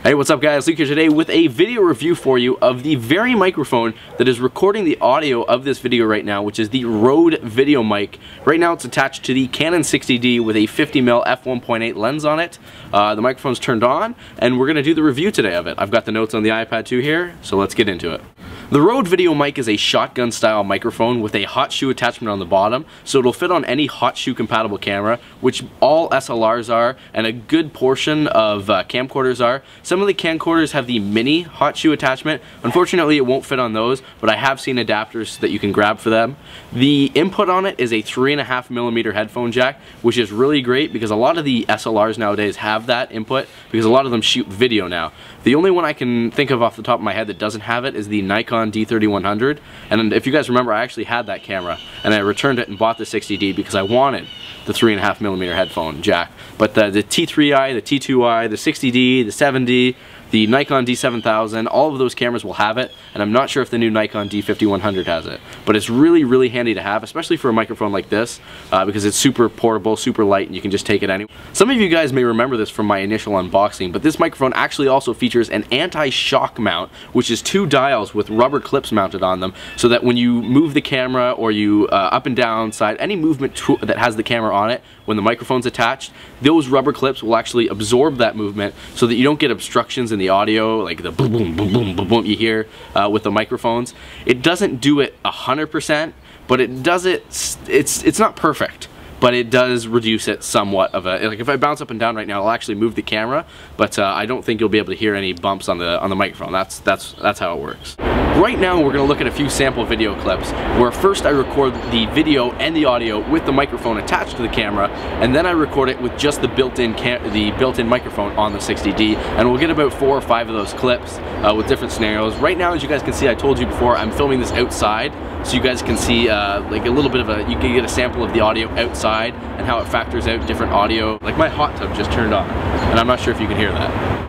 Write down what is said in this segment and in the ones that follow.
Hey, what's up guys? Luke here today with a video review for you of the very microphone that is recording the audio of this video right now, which is the RØDE video mic. Right now it's attached to the Canon 60D with a 50mm f1.8 lens on it. The microphone's turned on and we're going to do the review today of it. I've got the notes on the iPad 2 here, so let's get into it. The RØDE video mic is a shotgun style microphone with a hot shoe attachment on the bottom, so it'll fit on any hot shoe compatible camera, which all SLRs are and a good portion of camcorders are. Some of the camcorders have the mini hot shoe attachment. Unfortunately it won't fit on those, but I have seen adapters that you can grab for them. The input on it is a 3.5mm headphone jack, which is really great because a lot of the SLRs nowadays have that input because a lot of them shoot video now. The only one I can think of off the top of my head that doesn't have it is the Nikon D3100, and if you guys remember, I actually had that camera and I returned it and bought the 60D because I wanted the 3.5mm headphone jack. But the T3i, the T2i, the 60D, the 7D, the Nikon D7000, all of those cameras will have it, and I'm not sure if the new Nikon D5100 has it. But it's really handy to have, especially for a microphone like this, because it's super portable, super light, and you can just take it anywhere. Some of you guys may remember this from my initial unboxing, but this microphone actually also features an anti-shock mount, which is two dials with rubber clips mounted on them, so that when you move the camera or you up and down side, any movement that has the camera on it, when the microphone's attached, those rubber clips will actually absorb that movement so that you don't get obstructions in the audio, like the boom boom boom boom boom boom you hear with the microphones. It doesn't do it 100%, but it does it. It's not perfect, but it does reduce it somewhat of a, like if I bounce up and down right now, I'll actually move the camera, but I don't think you'll be able to hear any bumps on the microphone. That's how it works. Right now we're going to look at a few sample video clips where first I record the video and the audio with the microphone attached to the camera, and then I record it with just the built-in microphone on the 60D, and we'll get about 4 or 5 of those clips with different scenarios. Right now, as you guys can see, I told you before, I'm filming this outside, so you guys can see like a little bit of you can get a sample of the audio outside and how it factors out different audio. Like my hot tub just turned on, and I'm not sure if you can hear that.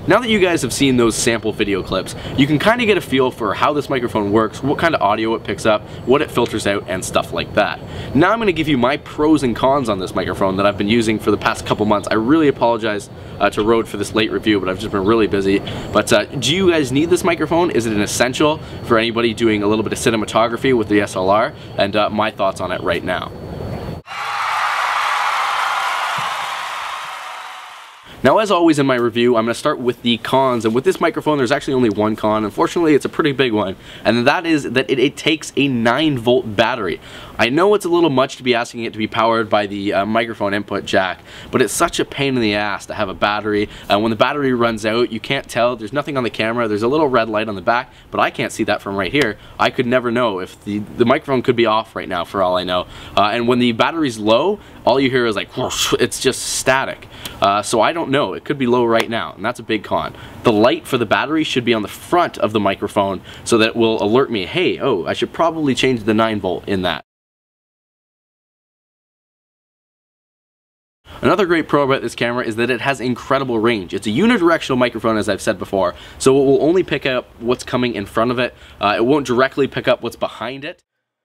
Now that you guys have seen those sample video clips, you can kind of get a feel for how this microphone works, what kind of audio it picks up, what it filters out, and stuff like that. Now I'm going to give you my pros and cons on this microphone that I've been using for the past couple months. I really apologize to RØDE for this late review, but I've just been really busy. But do you guys need this microphone? Is it an essential for anybody doing a little bit of cinematography with the SLR? And my thoughts on it right now. Now, as always in my review, I'm going to start with the cons, and with this microphone there's actually only one con. Unfortunately, it's a pretty big one, and that is that it takes a 9-volt battery. I know it's a little much to be asking it to be powered by the microphone input jack, but it's such a pain in the ass to have a battery. When the battery runs out, you can't tell. There's nothing on the camera. There's a little red light on the back, but I can't see that from right here. I could never know if the microphone could be off right now for all I know. And when the battery's low, all you hear is like whoosh, it's just static. So I don't know, it could be low right now, and that's a big con. The light for the battery should be on the front of the microphone so that it will alert me, hey, oh, I should probably change the 9-volt in that. Another great pro about this camera is that it has incredible range. It's a unidirectional microphone, as I've said before, so it will only pick up what's coming in front of it. It won't directly pick up what's behind it.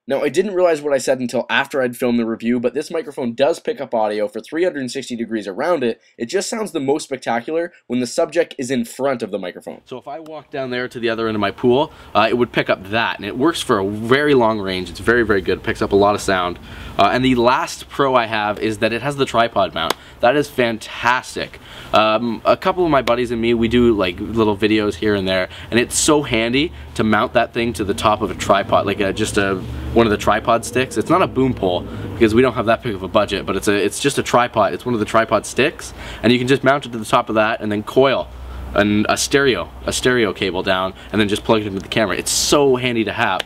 Now, I didn't realize what I said until after I'd filmed the review, but this microphone does pick up audio for 360 degrees around it. It just sounds the most spectacular when the subject is in front of the microphone. So if I walk down there to the other end of my pool, it would pick up that, and it works for a very long range. It's very good. It picks up a lot of sound. And the last pro I have is that it has the tripod mount. That is fantastic. A couple of my buddies and me, we do like little videos here and there, and it's so handy to mount that thing to the top of a tripod, like just one of the tripod sticks. It's not a boom pole because we don't have that big of a budget, but it's just a tripod. It's one of the tripod sticks, and you can just mount it to the top of that and then coil a stereo cable down and then just plug it into the camera. It's so handy to have.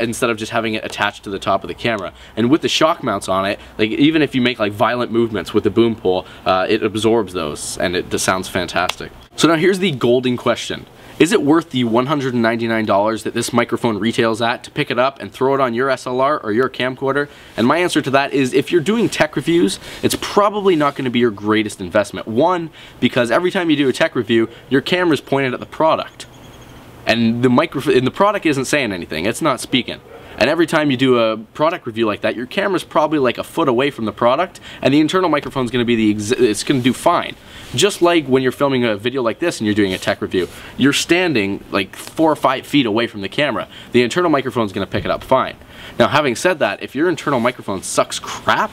Instead of just having it attached to the top of the camera. And with the shock mounts on it, like even if you make like violent movements with the boom pole, it absorbs those, and it just sounds fantastic. So now here's the golden question. Is it worth the $199 that this microphone retails at to pick it up and throw it on your SLR or your camcorder? And my answer to that is, if you're doing tech reviews, it's probably not going to be your greatest investment. One, because every time you do a tech review, your camera's pointed at the product. And the product isn't saying anything, it's not speaking. And every time you do a product review like that, your camera's probably like a foot away from the product, and the internal microphone's going to be it's going to do fine. Just like when you're filming a video like this and you're doing a tech review, you're standing like 4 or 5 feet away from the camera. The internal microphone's going to pick it up fine. Now, having said that, if your internal microphone sucks crap,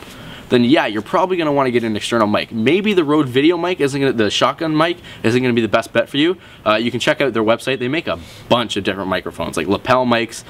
then yeah, you're probably going to want to get an external mic. Maybe the Rode video mic the shotgun mic isn't going to be the best bet for you. You can check out their website. They make a bunch of different microphones, like lapel mics.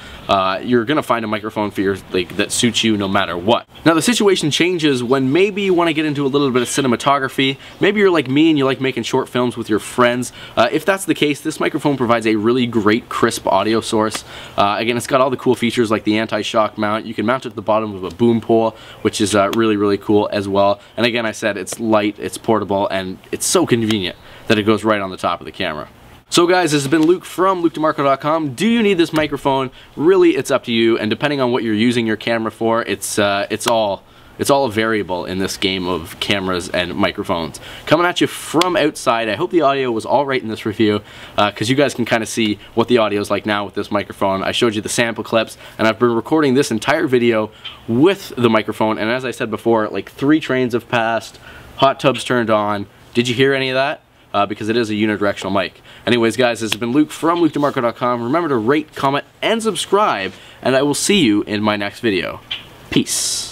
You're going to find a microphone for that suits you no matter what. Now, the situation changes when maybe you want to get into a little bit of cinematography. Maybe you're like me and you like making short films with your friends. If that's the case, this microphone provides a really great crisp audio source. Again, it's got all the cool features like the anti-shock mount. You can mount it at the bottom of a boom pole, which is really cool as well. And again, I said it's light, it's portable, and it's so convenient that it goes right on the top of the camera. So guys, this has been Luke from LukeDeMarco.com. Do you need this microphone? Really, it's up to you, and depending on what you're using your camera for, it's all a variable in this game of cameras and microphones. Coming at you from outside, I hope the audio was all right in this review, because you guys can kind of see what the audio is like now with this microphone. I showed you the sample clips, and I've been recording this entire video with the microphone, and as I said before, like 3 trains have passed, hot tubs turned on. Did you hear any of that? Because it is a unidirectional mic. Anyways guys, this has been Luke from LukeDeMarco.com. Remember to rate, comment, and subscribe, and I will see you in my next video. Peace.